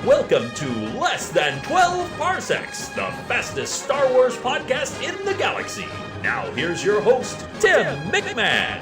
Welcome to Less Than 12 Parsecs, the fastest Star Wars podcast in the galaxy. Now here's your host, Tim McMahon.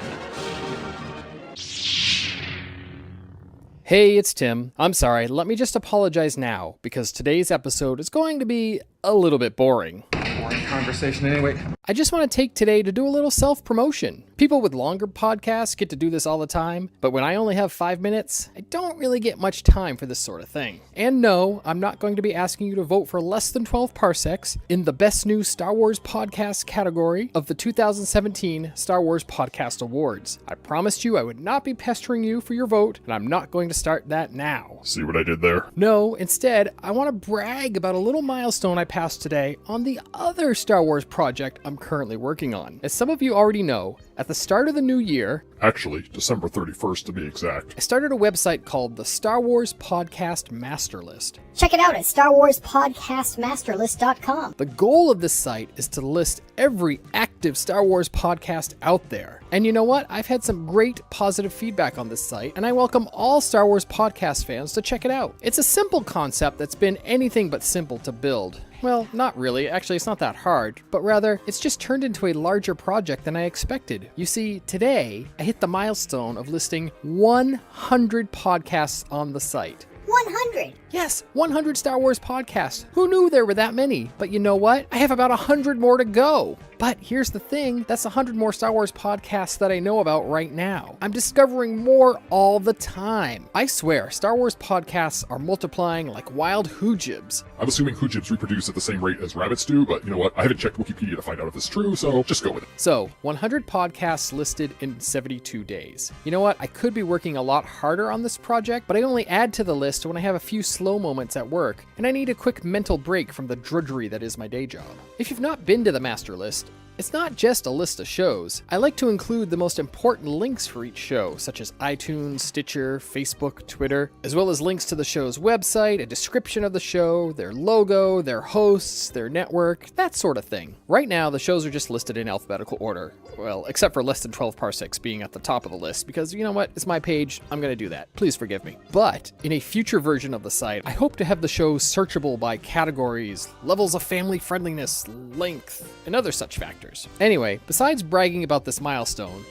Hey, it's Tim. I'm sorry, let me just apologize now, because today's episode is going to be a little bit boring. Boring conversation anyway. I just want to take today to do a little self-promotion. People with longer podcasts get to do this all the time, but when I only have 5 minutes, I don't really get much time for this sort of thing. And no, I'm not going to be asking you to vote for Less Than 12 Parsecs in the Best New Star Wars Podcast category of the 2017 Star Wars Podcast Awards. I promised you I would not be pestering you for your vote, and I'm not going to start that now. See what I did there? No, instead, I want to brag about a little milestone I passed today on the other Star Wars project I'm currently working on. As some of you already know, at the start of the new year, Actually, December 31st to be exact, I started a website called the Star Wars Podcast Master List. Check it out at StarWarsPodcastMasterList.com. The goal of this site is to list every active Star Wars podcast out there. And you know what? I've had some great positive feedback on this site, and I welcome all Star Wars podcast fans to check it out. It's a simple concept that's been anything but simple to build. Well, not really. Actually, it's not that hard, but rather, it's just turned into a larger project than I expected. You see, today, I hit the milestone of listing 100 podcasts on the site. 100! Yes, 100 Star Wars podcasts. Who knew there were that many? But you know what? I have about 100 more to go. But here's the thing, that's 100 more Star Wars podcasts that I know about right now. I'm discovering more all the time. I swear, Star Wars podcasts are multiplying like wild hoojibs. I'm assuming hoojibs reproduce at the same rate as rabbits do, but you know what? I haven't checked Wikipedia to find out if it's true, so just go with it. So, 100 podcasts listed in 72 days. You know what? I could be working a lot harder on this project, but I only add to the list when I have a few slow moments at work, and I need a quick mental break from the drudgery that is my day job. If you've not been to the master list, it's not just a list of shows. I like to include the most important links for each show, such as iTunes, Stitcher, Facebook, Twitter, as well as links to the show's website, a description of the show, their logo, their hosts, their network, that sort of thing. Right now, the shows are just listed in alphabetical order. Well, except for Less Than 12 Parsecs being at the top of the list, because you know what? It's my page. I'm going to do that. Please forgive me. But in a future version of the site, I hope to have the shows searchable by categories, levels of family friendliness, length, and other such factors. Anyway, besides bragging about this milestone,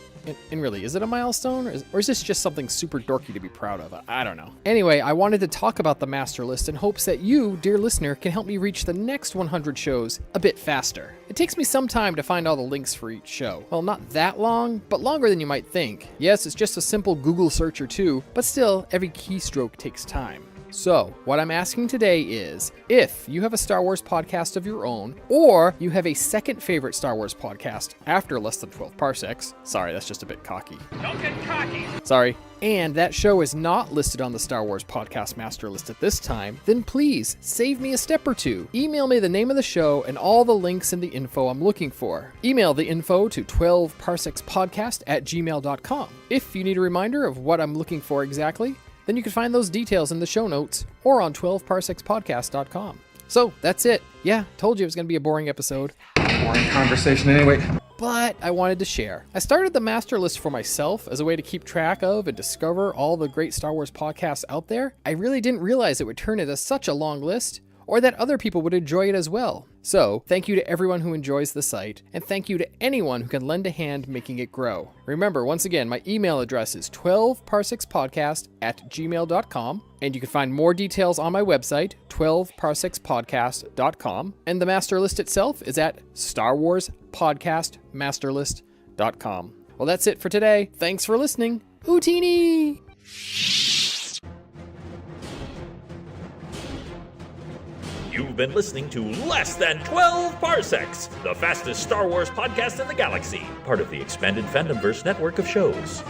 and really, is it a milestone? Or is this just something super dorky to be proud of? I don't know. Anyway, I wanted to talk about the master list in hopes that you, dear listener, can help me reach the next 100 shows a bit faster. It takes me some time to find all the links for each show. Well, not that long, but longer than you might think. Yes, it's just a simple Google search or two, but still, every keystroke takes time. So, what I'm asking today is, if you have a Star Wars podcast of your own, or you have a second favorite Star Wars podcast after Less Than 12 Parsecs, sorry, that's just a bit cocky. Don't get cocky. Sorry. And that show is not listed on the Star Wars Podcast Master List at this time, then please save me a step or two. Email me the name of the show and all the links and the info I'm looking for. Email the info to 12parsekspodcast@gmail.com. If you need a reminder of what I'm looking for exactly, then you can find those details in the show notes or on 12parsekspodcast.com. So, that's it. Yeah, told you it was going to be a boring episode. Boring conversation anyway. But I wanted to share. I started the master list for myself as a way to keep track of and discover all the great Star Wars podcasts out there. I really didn't realize it would turn into such a long list, or that other people would enjoy it as well. So, thank you to everyone who enjoys the site, and thank you to anyone who can lend a hand making it grow. Remember, once again, my email address is 12parsekspodcast@gmail.com, and you can find more details on my website, 12parsekspodcast.com, and the master list itself is at StarWarsPodcastMasterList.com. Well, that's it for today. Thanks for listening. Hootini! You've been listening to Less Than 12 Parsecs, the fastest Star Wars podcast in the galaxy, part of the expanded Fandomverse network of shows.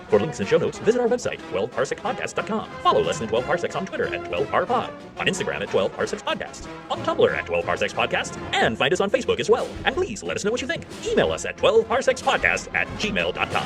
For links and show notes, visit our website, 12parsekpodcast.com. Follow Less Than 12 Parsecs on Twitter at 12parpod, on Instagram at 12parsekspodcast, on Tumblr at 12parsekspodcast, and find us on Facebook as well. And please let us know what you think. Email us at 12parsekspodcast@gmail.com.